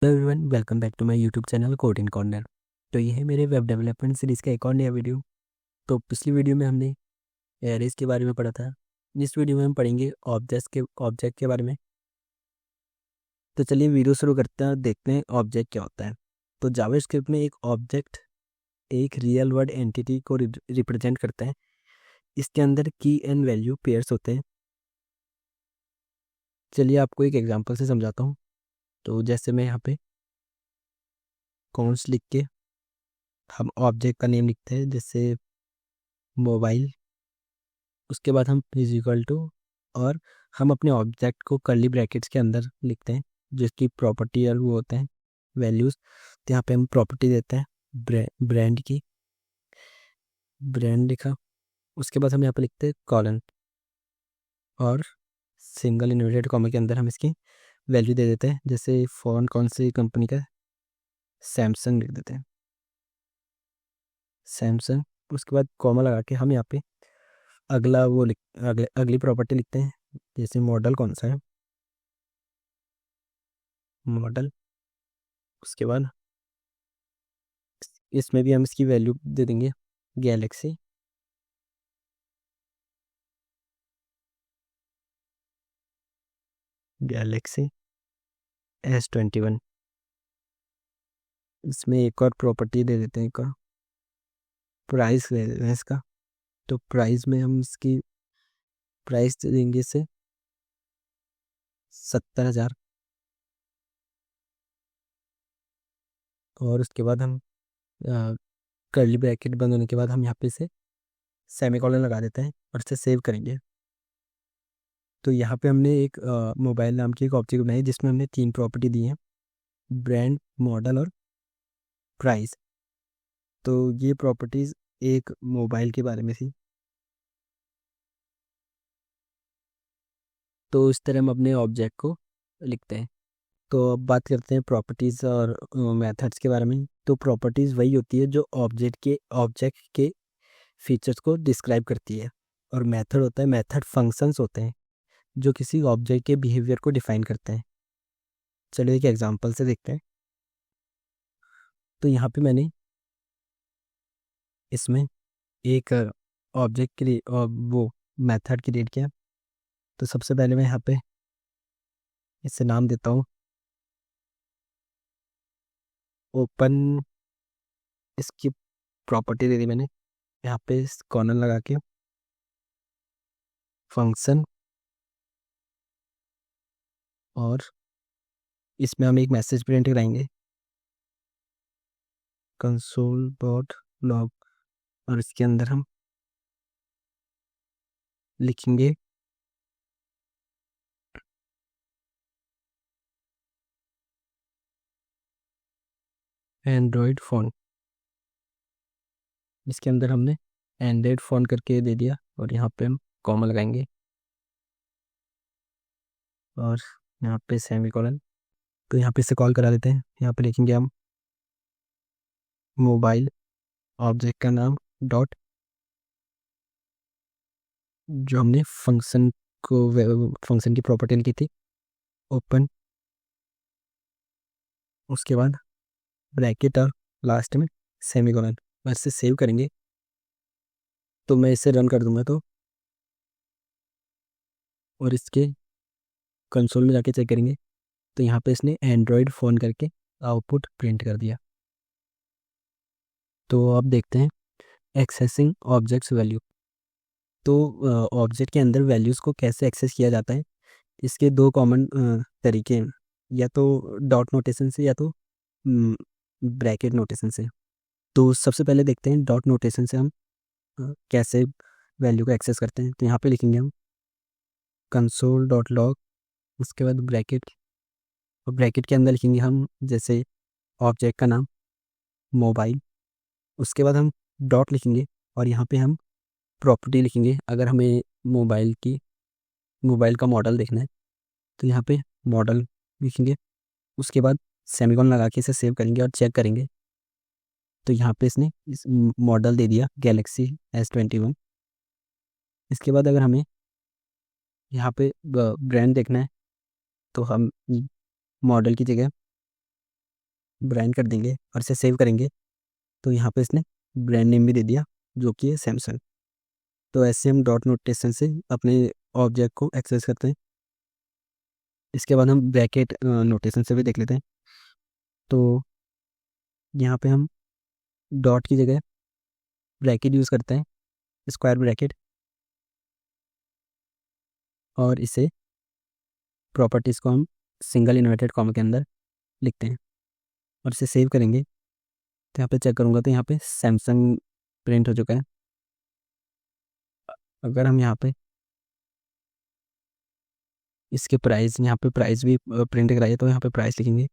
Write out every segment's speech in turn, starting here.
Hello everyone, welcome back to my YouTube channel Code in Corner. तो ये है मेरे वेब डेवलपमेंट सीरीज़ का एक और नया वीडियो। तो पिछली वीडियो में हमने एरेज के बारे में पढ़ा था। इस वीडियो में हम पढ़ेंगे ऑब्जेक्ट के बारे में। तो चलिए वीडियो शुरू करते हैं और देखते हैं ऑब्जेक्ट क्या होता है। तो जावास्क्रिप्ट में एक ऑब्जेक्ट एक रियल वर्ल्ड एंटिटी को रिप्रेजेंट करता है। इसके अंदर की एंड वैल्यू पेयर्स होते हैं। चलिए आपको एक एग्जांपल से समझाता हूँ। तो जैसे मैं यहाँ पे कॉन्स लिख के हम ऑब्जेक्ट का नेम लिखते हैं, जैसे मोबाइल। उसके बाद हम इज टू और हम अपने ऑब्जेक्ट को कर्ली ब्रैकेट्स के अंदर लिखते हैं, जिसकी प्रॉपर्टी और वो होते हैं वैल्यूज़। तो यहाँ पे हम प्रॉपर्टी देते हैं ब्रांड की, ब्रांड लिखा। उसके बाद हम यहाँ पे लिखते हैं कॉलन और सिंगल इन्वर्टेड कॉमा के अंदर हम इसकी वैल्यू दे देते हैं। जैसे फ़ोन कौन सी कंपनी का, सैमसंग लिख देते हैं, सैमसंग। उसके बाद कॉमा लगा के हम यहाँ पे अगला वो अगली प्रॉपर्टी लिखते हैं, जैसे मॉडल कौन सा है, मॉडल। उसके बाद इसमें भी हम इसकी वैल्यू दे देंगे गैलेक्सी। Galaxy S21। इसमें एक और प्रॉपर्टी दे देते हैं, एक और प्राइस दे देते हैं इसका। तो प्राइस में हम इसकी प्राइस दे देंगे इसे 70,000। और उसके बाद हम कर्ली ब्रैकेट बंद होने के बाद हम यहाँ पे इसे सेमीकोलन लगा देते हैं और इसे सेव करेंगे। तो यहाँ पे हमने एक मोबाइल नाम की एक ऑब्जेक्ट बनाई, जिसमें हमने 3 प्रॉपर्टी दी हैं, ब्रांड, मॉडल और प्राइस। तो ये प्रॉपर्टीज़ एक मोबाइल के बारे में थी। तो इस तरह हम अपने ऑब्जेक्ट को लिखते हैं। तो अब बात करते हैं प्रॉपर्टीज़ और मेथड्स के बारे में। तो प्रॉपर्टीज़ वही होती है जो ऑब्जेक्ट के फीचर्स को डिस्क्राइब करती है। और मेथड होता है, मेथड फंक्शंस होते हैं जो किसी ऑब्जेक्ट के बिहेवियर को डिफाइन करते हैं। चलिए एक एग्जांपल से देखते हैं। तो यहाँ पे मैंने इसमें एक ऑब्जेक्ट के लिए वो मेथड क्रिएट किया। तो सबसे पहले मैं यहाँ पे इसे नाम देता हूँ ओपन। इसकी प्रॉपर्टी दे दी मैंने यहाँ पे कॉर्नर लगा के फंक्शन। और इसमें हम एक मैसेज प्रिंट कराएंगे, कंसोल डॉट लॉग। और इसके अंदर हम लिखेंगे एंड्रॉयड फ़ोन। इसके अंदर हमने एंड्रॉयड फ़ोन करके दे दिया और यहाँ पे हम कॉमा लगाएंगे और यहाँ पे सेमीकोलन। तो यहाँ पे इसे कॉल करा देते हैं। यहाँ पे लिखेंगे हम मोबाइल, ऑब्जेक्ट का नाम, डॉट जो हमने फंक्शन की प्रॉपर्टी लिखी थी, ओपन। उसके बाद ब्रैकेट और लास्ट में सेमीकोलन। बस इसे सेव करेंगे। तो मैं इसे रन कर दूंगा तो, और इसके कंसोल में जाके चेक करेंगे तो यहाँ पे इसने एंड्रॉयड फ़ोन करके आउटपुट प्रिंट कर दिया। तो अब देखते हैं एक्सेसिंग ऑब्जेक्ट्स वैल्यू। तो ऑब्जेक्ट के अंदर वैल्यूज़ को कैसे एक्सेस किया जाता है, इसके दो कॉमन तरीके हैं, या तो डॉट नोटेशन से या तो ब्रैकेट नोटेशन से। तो सबसे पहले देखते हैं डॉट नोटेशन से हम कैसे वैल्यू को एक्सेस करते हैं। तो यहाँ पे लिखेंगे हम कंसोल डॉट लॉग, उसके बाद ब्रैकेट, और ब्रैकेट के अंदर लिखेंगे हम जैसे ऑब्जेक्ट का नाम मोबाइल। उसके बाद हम डॉट लिखेंगे और यहाँ पे हम प्रॉपर्टी लिखेंगे। अगर हमें मोबाइल का मॉडल देखना है तो यहाँ पे मॉडल लिखेंगे। उसके बाद सेमीकोलन लगा के इसे सेव करेंगे और चेक करेंगे तो यहाँ पे इसने इस मॉडल दे दिया गैलेक्सी S21। इसके बाद अगर हमें यहाँ पे ब्रांड देखना है तो हम मॉडल की जगह ब्रांड कर देंगे और इसे सेव करेंगे। तो यहाँ पे इसने ब्रांड नेम भी दे दिया जो कि है सैमसंग। तो ऐसे हम डॉट नोटेशन से अपने ऑब्जेक्ट को एक्सेस करते हैं। इसके बाद हम ब्रैकेट नोटेशन से भी देख लेते हैं। तो यहाँ पे हम डॉट की जगह ब्रैकेट यूज़ करते हैं, स्क्वायर ब्रैकेट, और इसे प्रॉपर्टीज़ को हम सिंगल इन्वर्टेड कॉमा के अंदर लिखते हैं और इसे सेव करेंगे। तो यहाँ पे चेक करूँगा तो यहाँ पे सैमसंग प्रिंट हो चुका है। अगर हम यहाँ पे इसके प्राइस, यहाँ पे प्राइस भी प्रिंट कराइए तो यहाँ पे प्राइस लिखेंगे,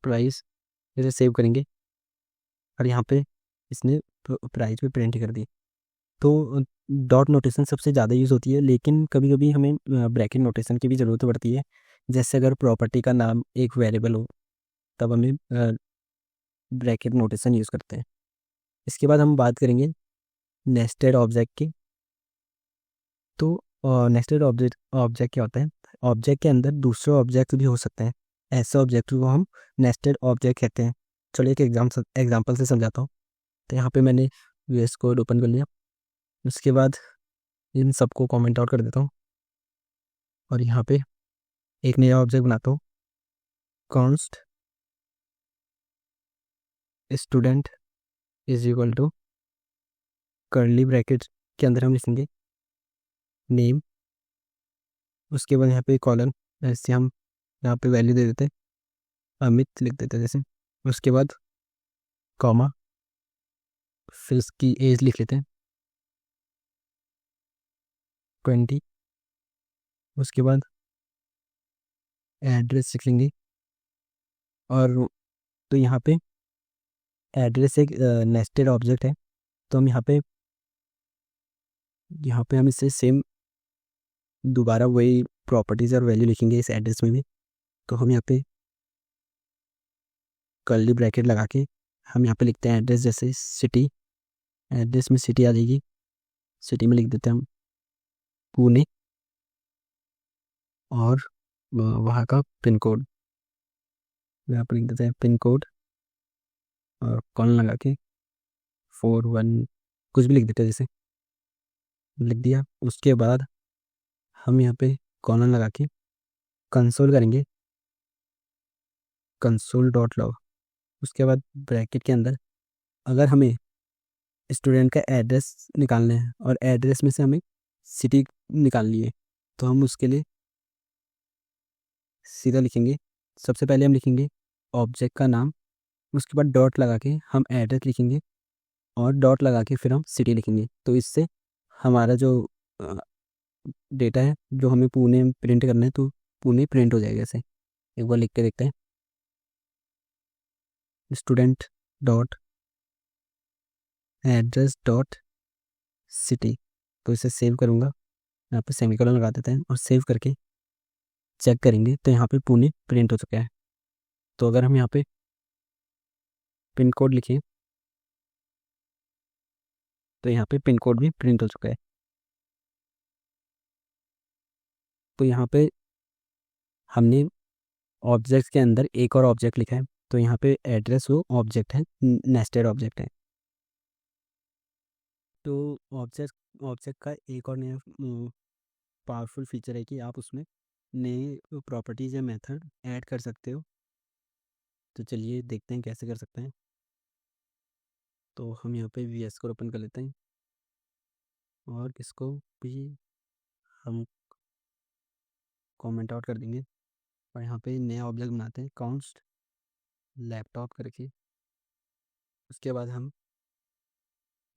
प्राइस, इसे सेव करेंगे और यहाँ पे इसने प्राइस भी प्रिंट कर दी। तो डॉट नोटेशन सबसे ज़्यादा यूज़ होती है, लेकिन कभी कभी हमें ब्रैकेट नोटेशन की भी ज़रूरत पड़ती है। जैसे अगर प्रॉपर्टी का नाम एक वेरिएबल हो तब हमें ब्रैकेट नोटेशन यूज़ करते हैं। इसके बाद हम बात करेंगे नेस्टेड ऑब्जेक्ट की। तो नेस्टेड ऑब्जेक्ट ऑब्जेक्ट क्या होता है? ऑब्जेक्ट के अंदर दूसरे ऑब्जेक्ट भी हो सकते हैं, ऐसे ऑब्जेक्ट को हम नेस्टेड ऑब्जेक्ट कहते हैं। चलिए एक एग्जाम्पल से समझाता हूँ। तो यहाँ पे मैंने यूएस कोड ओपन कर लिया। उसके बाद इन सबको कमेंट आउट कर देता हूँ और यहाँ पे एक नया ऑब्जेक्ट बनाता हूँ, const student is equal to curly bracket के अंदर हम लिखेंगे नेम। उसके बाद यहाँ पे कॉलन, ऐसे हम यहाँ पे वैल्यू दे देते हैं, अमित लिख देते हैं जैसे। उसके बाद कॉमा, फिर उसकी एज लिख लेते हैं 20। उसके बाद एड्रेस लिख लेंगे। और तो यहाँ पे एड्रेस एक नेस्टेड ऑब्जेक्ट है, तो हम यहाँ पे हम इससे सेम दोबारा वही प्रॉपर्टीज़ और वैल्यू लिखेंगे इस एड्रेस में भी। तो हम यहाँ पे कर्ली ब्रैकेट लगा के हम यहाँ पे लिखते हैं एड्रेस, जैसे सिटी, एड्रेस में सिटी आ जाएगी, सिटी में लिख देते हैं हम पुणे, और वहाँ का पिन कोड यहाँ पे लिख देते हैं पिन कोड, और कॉलन लगा के 41 कुछ भी लिख देते हैं जैसे, लिख दिया। उसके बाद हम यहाँ पे कॉलन लगा के कंसोल करेंगे, कंसोल डॉट लॉग। उसके बाद ब्रैकेट के अंदर अगर हमें स्टूडेंट का एड्रेस निकालना है और एड्रेस में से हमें सिटी निकालनी है, तो हम उसके लिए सीधा लिखेंगे, सबसे पहले हम लिखेंगे ऑब्जेक्ट का नाम, उसके बाद डॉट लगा के हम एड्रेस लिखेंगे और डॉट लगा के फिर हम सिटी लिखेंगे। तो इससे हमारा जो डेटा है जो हमें पुणे में प्रिंट करना है, तो पुणे प्रिंट हो जाएगा। ऐसे एक बार लिख के देखते हैं, student dot address dot city. तो इसे सेव करूँगा, यहाँ पे सेमीकोलन लगा देते हैं और सेव करके चेक करेंगे तो यहाँ पे पुणे प्रिंट हो चुका है। तो अगर हम यहाँ पे पिन कोड लिखें तो यहाँ पे पिन कोड भी प्रिंट हो चुका है। तो यहाँ पे हमने ऑब्जेक्ट के अंदर एक और ऑब्जेक्ट लिखा है, तो यहाँ पे एड्रेस वो ऑब्जेक्ट है, नेस्टेड ऑब्जेक्ट है। तो ऑब्जेक्ट ऑब्जेक्ट का एक और नया पावरफुल फीचर है कि आप उसमें नए प्रॉपर्टीज़ या मेथड ऐड कर सकते हो। तो चलिए देखते हैं कैसे कर सकते हैं। तो हम यहाँ पे वी एस को ओपन कर लेते हैं और इसको भी हम कमेंट आउट कर देंगे और यहाँ पे नया ऑब्जेक्ट बनाते हैं कॉन्स्ट लैपटॉप करके। उसके बाद हम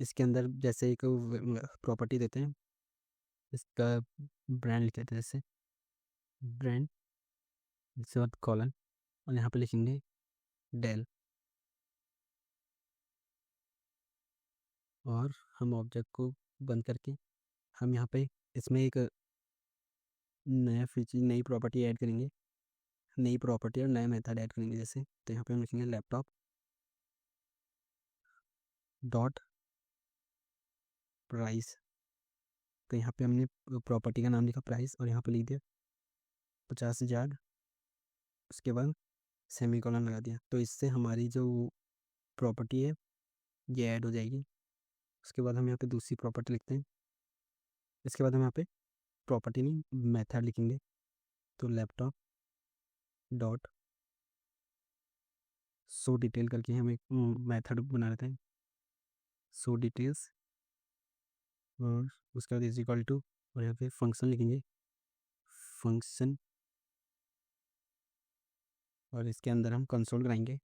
इसके अंदर जैसे एक प्रॉपर्टी देते हैं, इसका ब्रांड लिख देते हैं जैसे ब्रांड, इसके बाद कॉलन, और यहाँ पे लिखेंगे डेल। और हम ऑब्जेक्ट को बंद करके हम यहाँ पे इसमें एक नया फीचर, नई प्रॉपर्टी ऐड करेंगे, नई प्रॉपर्टी और नया मेथड ऐड करेंगे जैसे। तो यहाँ पे हम लिखेंगे लैपटॉप डॉट प्राइस। तो यहाँ पे हमने प्रॉपर्टी का नाम लिखा प्राइस और यहाँ पे लिख दिया 50,000, उसके बाद सेमीकोलन लगा दिया। तो इससे हमारी जो प्रॉपर्टी है ये ऐड हो जाएगी। उसके बाद हम यहाँ पे दूसरी प्रॉपर्टी लिखते हैं। इसके बाद हम यहाँ पे प्रॉपर्टी नहीं मेथड लिखेंगे। तो लैपटॉप डॉट शो डिटेल करके हम एक मेथड बना लेते हैं, शो डिटेल्स, और उसके बाद इज इक्वल टू, और यहाँ पे फंक्शन लिखेंगे, फंक्शन, और इसके अंदर हम कंसोल कराएंगे,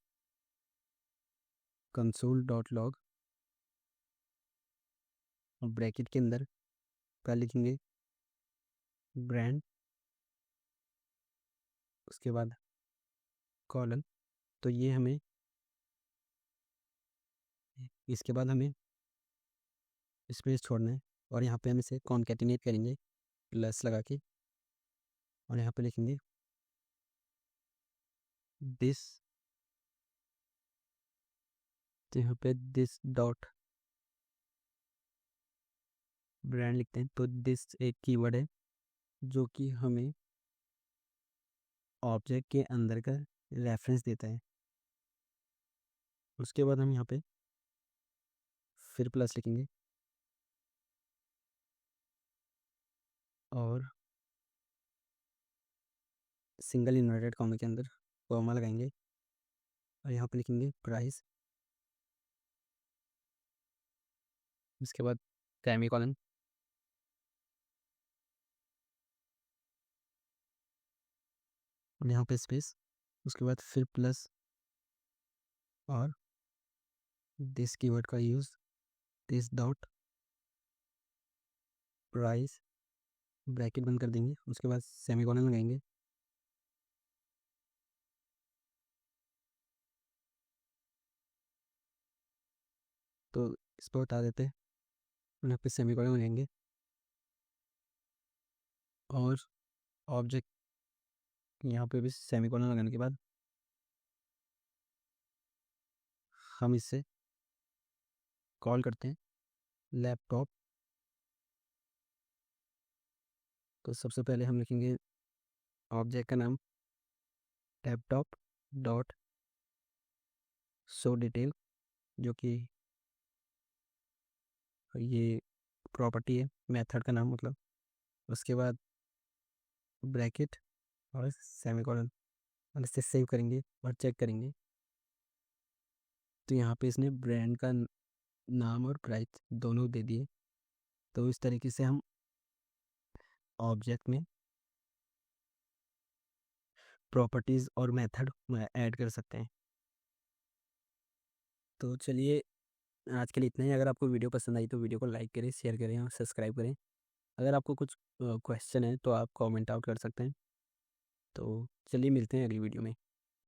कंसोल डॉट लॉग, और ब्रैकेट के अंदर क्या लिखेंगे, ब्रांड, उसके बाद कॉलन। तो ये हमें, इसके बाद हमें स्पेस छोड़ना है, और यहाँ पे हम इसे कॉन्केटिनेट करेंगे प्लस लगा के, और यहाँ पे लिखेंगे दिस, तो यहाँ पे दिस डॉट ब्रांड लिखते हैं। तो दिस एक कीवर्ड है जो कि हमें ऑब्जेक्ट के अंदर का रेफरेंस देता है। उसके बाद हम यहाँ पे फिर प्लस लिखेंगे, और सिंगल इन्वर्टेड कॉमा के अंदर कॉमा लगाएंगे, और यहाँ पे लिखेंगे प्राइस, उसके बाद सेमीकोलन, और यहाँ पे स्पेस, उसके बाद फिर प्लस, और दिस कीवर्ड का use, this dot price, bracket बंद कर देंगे, उसके बाद सेमीकोलन लगाएंगे। तो इस पर बता देते हैं, और यहाँ पे सेमीकोलन लगाएंगे, और ऑब्जेक्ट यहाँ पे भी सेमीकोलन लगाने के बाद हम इससे कॉल करते हैं लैपटॉप। तो सबसे पहले हम लिखेंगे ऑब्जेक्ट का नाम लैपटॉप डॉट शो डिटेल, जो कि ये प्रॉपर्टी है, मेथड का नाम मतलब। उसके बाद ब्रैकेट और सेमीकोलन, और इससे सेव करेंगे और चेक करेंगे। तो यहाँ पे इसने ब्रांड का नाम और प्राइस दोनों दे दिए। तो इस तरीके से हम ऑब्जेक्ट में प्रॉपर्टीज़ और मेथड ऐड कर सकते हैं। तो चलिए, आज के लिए इतना ही। अगर आपको वीडियो पसंद आई तो वीडियो को लाइक करें, शेयर करें और सब्सक्राइब करें। अगर आपको कुछ क्वेश्चन है तो आप कमेंट आउट कर सकते हैं। तो चलिए, मिलते हैं अगली वीडियो में।